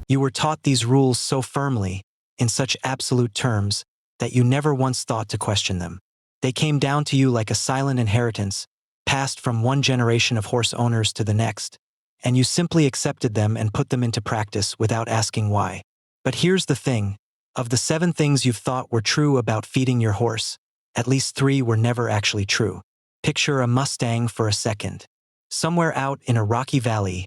You were taught these rules so firmly, in such absolute terms, that you never once thought to question them. They came down to you like a silent inheritance, passed from one generation of horse owners to the next, and you simply accepted them and put them into practice without asking why. But here's the thing. Of the 7 things you've thought were true about feeding your horse, at least 3 were never actually true. Picture a Mustang for a second. Somewhere out in a rocky valley,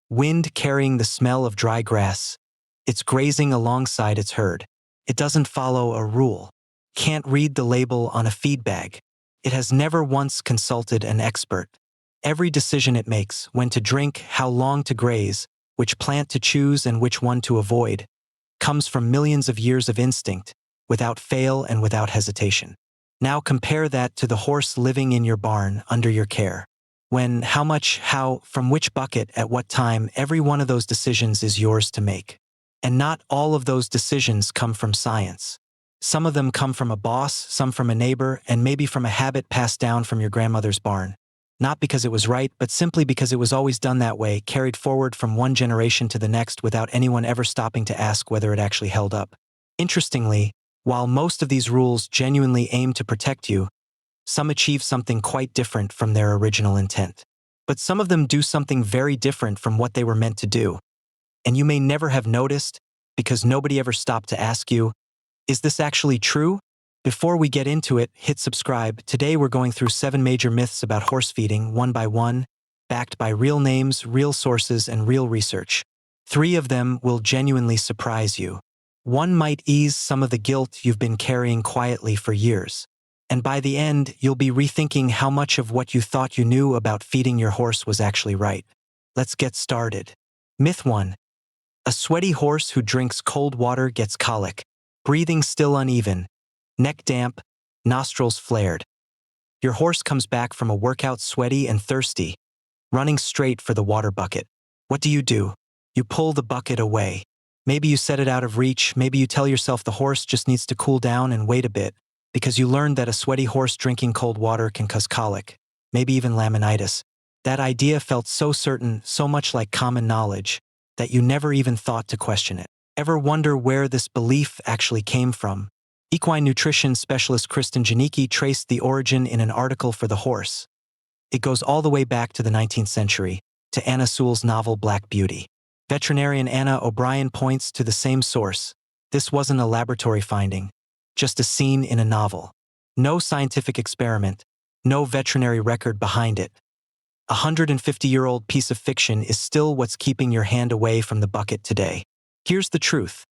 wind carrying the smell of dry grass. It's grazing alongside its herd. It doesn't follow a rule. Can't read the label on a feed bag. It has never once consulted an expert. Every decision it makes, when to drink, how long to graze, which plant to choose and which one to avoid, comes from millions of years of instinct, without fail and without hesitation. Now compare that to the horse living in your barn under your care. When, how much, how, from which bucket, at what time, every one of those decisions is yours to make. And not all of those decisions come from science. Some of them come from a boss, some from a neighbor, and maybe from a habit passed down from your grandmother's barn. Not because it was right, but simply because it was always done that way, carried forward from one generation to the next without anyone ever stopping to ask whether it actually held up. Interestingly, while most of these rules genuinely aim to protect you, some achieve something quite different from their original intent. But some of them do something very different from what they were meant to do. And you may never have noticed, because nobody ever stopped to ask you, is this actually true? Before we get into it, hit subscribe. Today we're going through 7 major myths about horse feeding, one by one, backed by real names, real sources, and real research. 3 of them will genuinely surprise you. One might ease some of the guilt you've been carrying quietly for years. And by the end, you'll be rethinking how much of what you thought you knew about feeding your horse was actually right. Let's get started. Myth 1. A sweaty horse who drinks cold water gets colic. Breathing still uneven. Neck damp, nostrils flared. Your horse comes back from a workout sweaty and thirsty, running straight for the water bucket. What do? You pull the bucket away. Maybe you set it out of reach, maybe you tell yourself the horse just needs to cool down and wait a bit, because you learned that a sweaty horse drinking cold water can cause colic, maybe even laminitis. That idea felt so certain, so much like common knowledge, that you never even thought to question it. Ever wonder where this belief actually came from? Equine nutrition specialist Kristen Janicki traced the origin in an article for The Horse. It goes all the way back to the 19th century, to Anna Sewell's novel Black Beauty. Veterinarian Anna O'Brien points to the same source. This wasn't a laboratory finding, just a scene in a novel. No scientific experiment, no veterinary record behind it. A 150-year-old piece of fiction is still what's keeping your hand away from the bucket today. Here's the truth.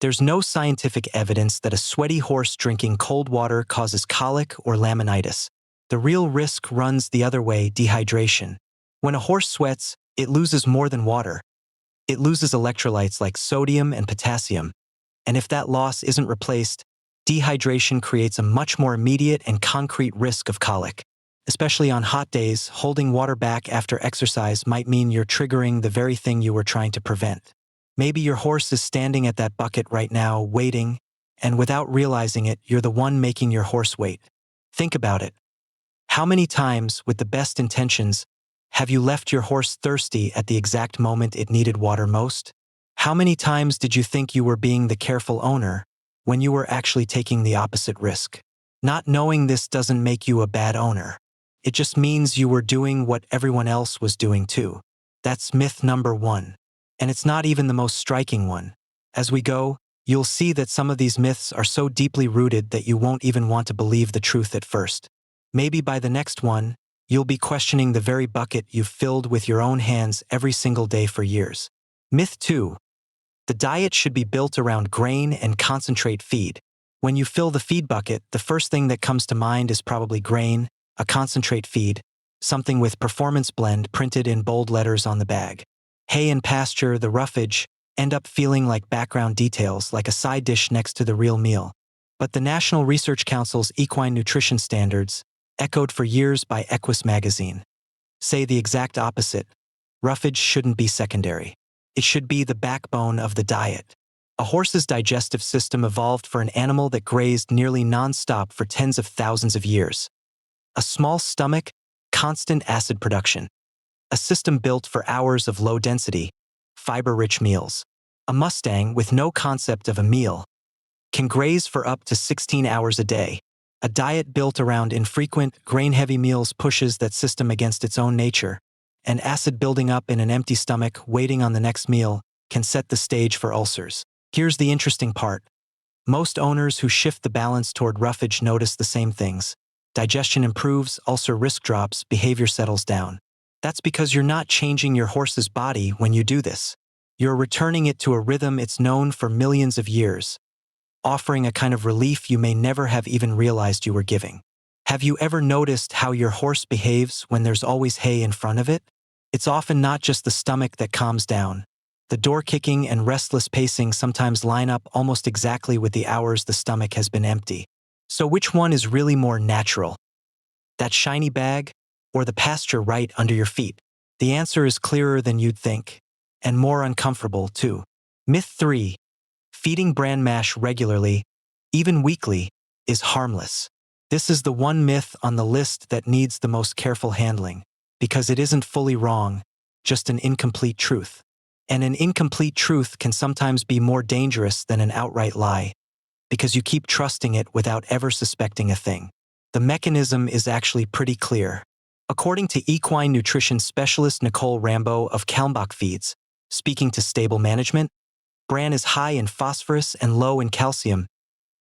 There's no scientific evidence that a sweaty horse drinking cold water causes colic or laminitis. The real risk runs the other way: dehydration. When a horse sweats, it loses more than water. It loses electrolytes like sodium and potassium. And if that loss isn't replaced, dehydration creates a much more immediate and concrete risk of colic. Especially on hot days, holding water back after exercise might mean you're triggering the very thing you were trying to prevent. Maybe your horse is standing at that bucket right now, waiting, and without realizing it, you're the one making your horse wait. Think about it. How many times, with the best intentions, have you left your horse thirsty at the exact moment it needed water most? How many times did you think you were being the careful owner, when you were actually taking the opposite risk? Not knowing this doesn't make you a bad owner. It just means you were doing what everyone else was doing too. That's myth number 1. And it's not even the most striking one. As we go, you'll see that some of these myths are so deeply rooted that you won't even want to believe the truth at first. Maybe by the next one, you'll be questioning the very bucket you've filled with your own hands every single day for years. Myth 2. The diet should be built around grain and concentrate feed. When you fill the feed bucket, the first thing that comes to mind is probably grain, a concentrate feed, something with performance blend printed in bold letters on the bag. Hay and pasture, the roughage, end up feeling like background details, like a side dish next to the real meal. But the National Research Council's equine nutrition standards, echoed for years by Equus magazine, say the exact opposite. Roughage shouldn't be secondary. It should be the backbone of the diet. A horse's digestive system evolved for an animal that grazed nearly non-stop for tens of thousands of years. A small stomach, constant acid production. A system built for hours of low-density, fiber-rich meals. A Mustang with no concept of a meal can graze for up to 16 hours a day. A diet built around infrequent, grain-heavy meals pushes that system against its own nature, and acid building up in an empty stomach waiting on the next meal can set the stage for ulcers. Here's the interesting part. Most owners who shift the balance toward roughage notice the same things. Digestion improves, ulcer risk drops, behavior settles down. That's because you're not changing your horse's body when you do this. You're returning it to a rhythm it's known for millions of years, offering a kind of relief you may never have even realized you were giving. Have you ever noticed how your horse behaves when there's always hay in front of it? It's often not just the stomach that calms down. The door kicking and restless pacing sometimes line up almost exactly with the hours the stomach has been empty. So which one is really more natural? That shiny bag or the pasture right under your feet? The answer is clearer than you'd think, and more uncomfortable too. Myth 3. Feeding bran mash regularly, even weekly, is harmless. This is the one myth on the list that needs the most careful handling, because it isn't fully wrong, just an incomplete truth. And an incomplete truth can sometimes be more dangerous than an outright lie, because you keep trusting it without ever suspecting a thing. The mechanism is actually pretty clear. According to equine nutrition specialist Nicole Rambo of Kalmbach Feeds, speaking to Stable Management, bran is high in phosphorus and low in calcium,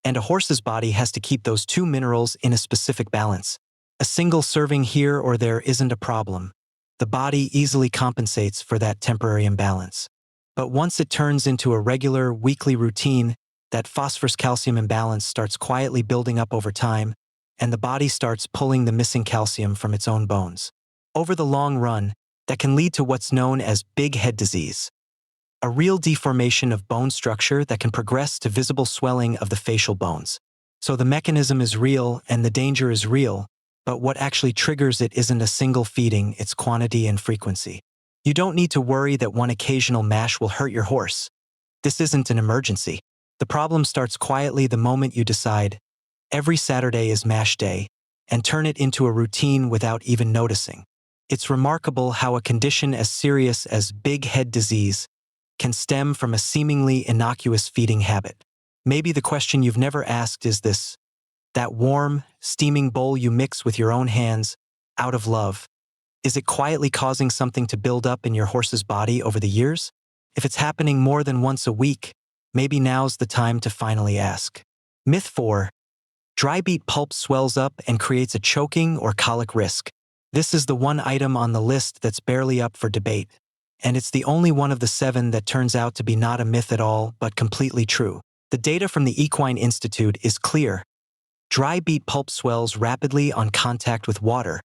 and a horse's body has to keep those two minerals in a specific balance. A single serving here or there isn't a problem. The body easily compensates for that temporary imbalance. But once it turns into a regular, weekly routine, that phosphorus-calcium imbalance starts quietly building up over time, and the body starts pulling the missing calcium from its own bones. Over the long run, that can lead to what's known as big head disease, a real deformation of bone structure that can progress to visible swelling of the facial bones. So the mechanism is real and the danger is real, but what actually triggers it isn't a single feeding, it's quantity and frequency. You don't need to worry that one occasional mash will hurt your horse. This isn't an emergency. The problem starts quietly the moment you decide, every Saturday is mash day, and turn it into a routine without even noticing. It's remarkable how a condition as serious as big head disease can stem from a seemingly innocuous feeding habit. Maybe the question you've never asked is this: that warm, steaming bowl you mix with your own hands, out of love, is it quietly causing something to build up in your horse's body over the years? If it's happening more than once a week, maybe now's the time to finally ask. Myth 4. Dry beet pulp swells up and creates a choking or colic risk. This is the one item on the list that's barely up for debate, and it's the only one of the 7 that turns out to be not a myth at all, but completely true. The data from the Equine Institute is clear. Dry beet pulp swells rapidly on contact with water,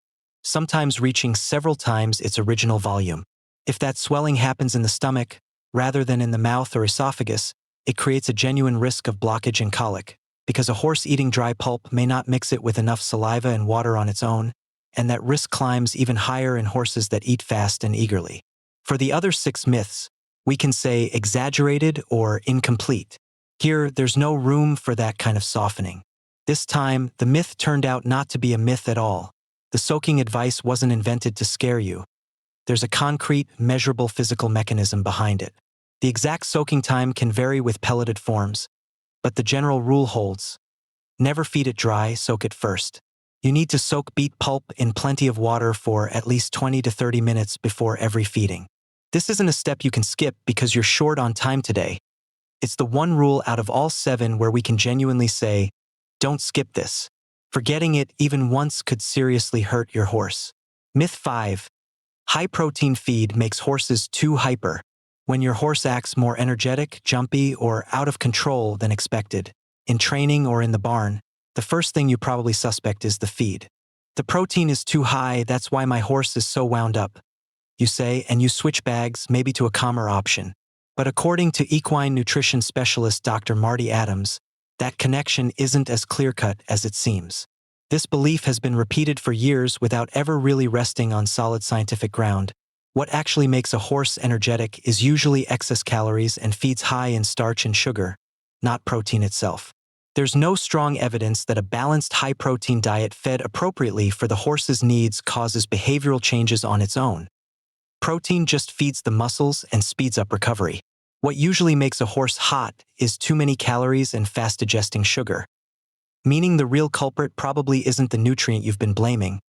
sometimes reaching several times its original volume. If that swelling happens in the stomach, rather than in the mouth or esophagus, it creates a genuine risk of blockage and colic, because a horse eating dry pulp may not mix it with enough saliva and water on its own, and that risk climbs even higher in horses that eat fast and eagerly. For the other 6 myths, we can say exaggerated or incomplete. Here, there's no room for that kind of softening. This time, the myth turned out not to be a myth at all. The soaking advice wasn't invented to scare you. There's a concrete, measurable physical mechanism behind it. The exact soaking time can vary with pelleted forms, but the general rule holds. Never feed it dry, soak it first. You need to soak beet pulp in plenty of water for at least 20 to 30 minutes before every feeding. This isn't a step you can skip because you're short on time today. It's the one rule out of all 7 where we can genuinely say, don't skip this. Forgetting it even once could seriously hurt your horse. Myth 5. High-protein feed makes horses too hyper. When your horse acts more energetic, jumpy, or out of control than expected, in training or in the barn, the first thing you probably suspect is the feed. The protein is too high, that's why my horse is so wound up, you say, and you switch bags, maybe to a calmer option. But according to equine nutrition specialist Dr. Marty Adams, that connection isn't as clear-cut as it seems. This belief has been repeated for years without ever really resting on solid scientific ground. What actually makes a horse energetic is usually excess calories and feeds high in starch and sugar, not protein itself. There's no strong evidence that a balanced high-protein diet fed appropriately for the horse's needs causes behavioral changes on its own. Protein just feeds the muscles and speeds up recovery. What usually makes a horse hot is too many calories and fast-digesting sugar, meaning the real culprit probably isn't the nutrient you've been blaming,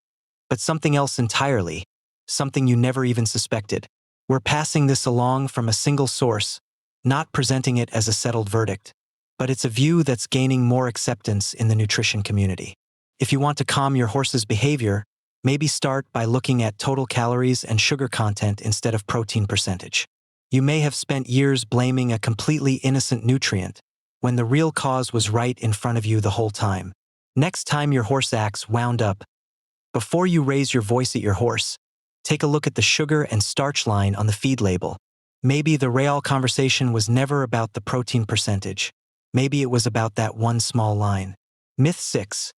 but something else entirely, something you never even suspected. We're passing this along from a single source, not presenting it as a settled verdict, but it's a view that's gaining more acceptance in the nutrition community. If you want to calm your horse's behavior, maybe start by looking at total calories and sugar content instead of protein percentage. You may have spent years blaming a completely innocent nutrient, when the real cause was right in front of you the whole time. Next time your horse acts wound up, before you raise your voice at your horse, take a look at the sugar and starch line on the feed label. Maybe the real conversation was never about the protein percentage. Maybe it was about that one small line. Myth 6.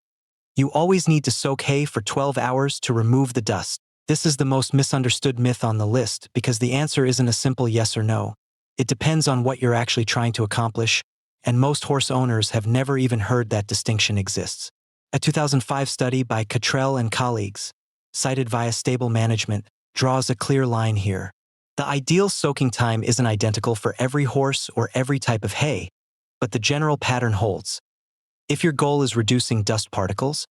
You always need to soak hay for 12 hours to remove the dust. This is the most misunderstood myth on the list because the answer isn't a simple yes or no. It depends on what you're actually trying to accomplish, and most horse owners have never even heard that distinction exists. A 2005 study by Cottrell and colleagues, cited via Stable Management, draws a clear line here. The ideal soaking time isn't identical for every horse or every type of hay, but the general pattern holds. If your goal is reducing dust particles,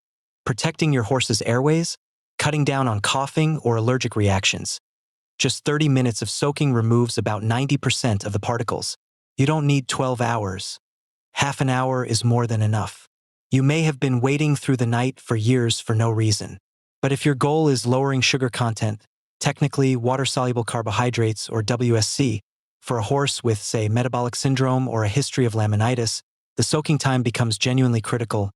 protecting your horse's airways, cutting down on coughing or allergic reactions, just 30 minutes of soaking removes about 90% of the particles. You don't need 12 hours. Half an hour is more than enough. You may have been waiting through the night for years for no reason. But if your goal is lowering sugar content, technically water-soluble carbohydrates or WSC, for a horse with, say, metabolic syndrome or a history of laminitis, the soaking time becomes genuinely critical.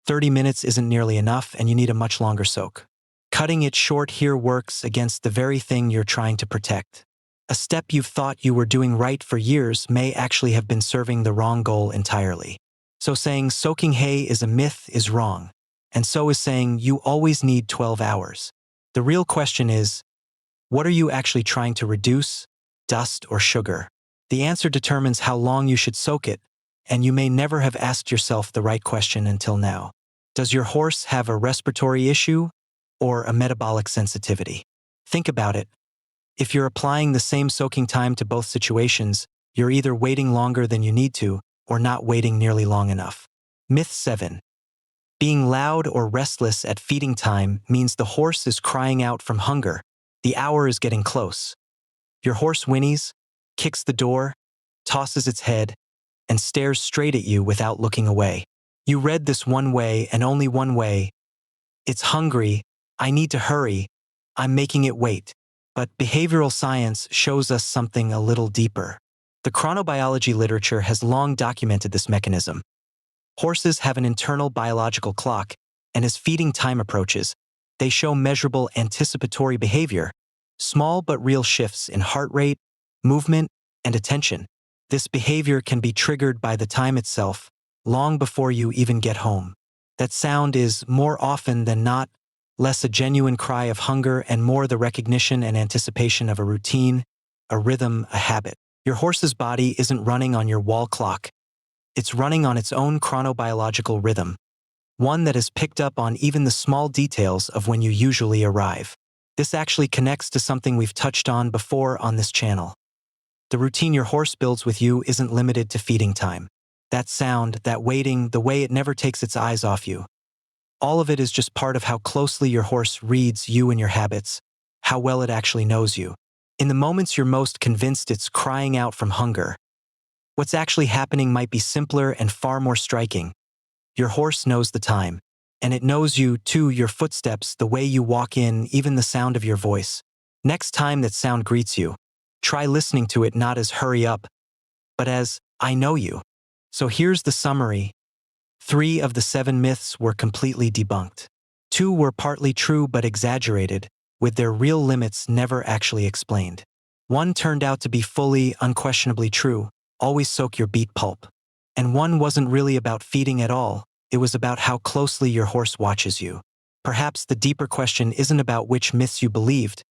30 minutes isn't nearly enough and you need a much longer soak. Cutting it short here works against the very thing you're trying to protect. A step you've thought you were doing right for years may actually have been serving the wrong goal entirely. So saying soaking hay is a myth is wrong, and so is saying you always need 12 hours. The real question is, what are you actually trying to reduce, dust or sugar? The answer determines how long you should soak it, and you may never have asked yourself the right question until now. Does your horse have a respiratory issue or a metabolic sensitivity? Think about it. If you're applying the same soaking time to both situations, you're either waiting longer than you need to or not waiting nearly long enough. Myth 7. Being loud or restless at feeding time means the horse is crying out from hunger. The hour is getting close. Your horse whinnies, kicks the door, tosses its head, and stares straight at you without looking away. You read this one way and only one way. It's hungry, I need to hurry, I'm making it wait. But behavioral science shows us something a little deeper. The chronobiology literature has long documented this mechanism. Horses have an internal biological clock, and as feeding time approaches, they show measurable anticipatory behavior, small but real shifts in heart rate, movement, and attention. This behavior can be triggered by the time itself, long before you even get home. That sound is, more often than not, less a genuine cry of hunger and more the recognition and anticipation of a routine, a rhythm, a habit. Your horse's body isn't running on your wall clock. It's running on its own chronobiological rhythm, one that is picked up on even the small details of when you usually arrive. This actually connects to something we've touched on before on this channel. The routine your horse builds with you isn't limited to feeding time. That sound, that waiting, the way it never takes its eyes off you. All of it is just part of how closely your horse reads you and your habits, how well it actually knows you. In the moments you're most convinced it's crying out from hunger, what's actually happening might be simpler and far more striking. Your horse knows the time, and it knows you too, your footsteps, the way you walk in, even the sound of your voice. Next time that sound greets you, try listening to it not as hurry up, but as I know you. So here's the summary. 3 of the 7 myths were completely debunked. 2 were partly true but exaggerated, with their real limits never actually explained. 1 turned out to be fully, unquestionably true, always soak your beet pulp. And 1 wasn't really about feeding at all, it was about how closely your horse watches you. Perhaps the deeper question isn't about which myths you believed,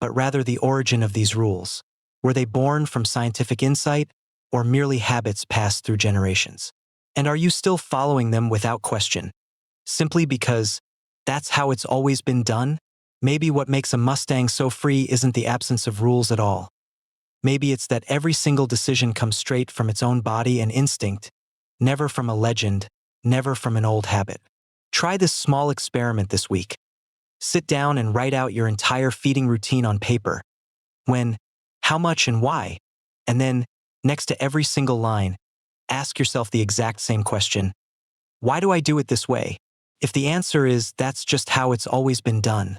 but rather the origin of these rules. Were they born from scientific insight, or merely habits passed through generations? And are you still following them without question? Simply because that's how it's always been done? Maybe what makes a Mustang so free isn't the absence of rules at all. Maybe it's that every single decision comes straight from its own body and instinct, never from a legend, never from an old habit. Try this small experiment this week. Sit down and write out your entire feeding routine on paper. When, how much, and why. And then, next to every single line, ask yourself the exact same question. Why do I do it this way? If the answer is that's just how it's always been done,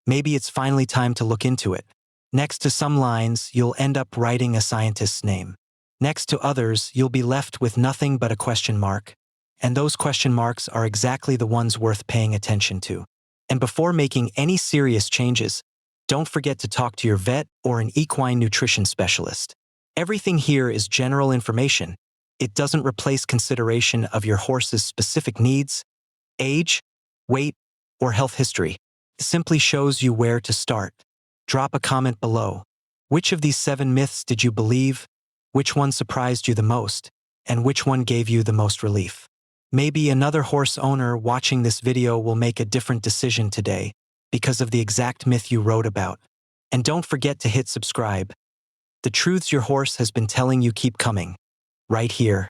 maybe it's finally time to look into it. Next to some lines, you'll end up writing a scientist's name. Next to others, you'll be left with nothing but a question mark. And those question marks are exactly the ones worth paying attention to. And before making any serious changes, don't forget to talk to your vet or an equine nutrition specialist. Everything here is general information. It doesn't replace consideration of your horse's specific needs, age, weight, or health history. It simply shows you where to start. Drop a comment below. Which of these 7 myths did you believe? Which one surprised you the most? And which one gave you the most relief? Maybe another horse owner watching this video will make a different decision today because of the exact myth you wrote about. And don't forget to hit subscribe. The truths your horse has been telling you keep coming, right here.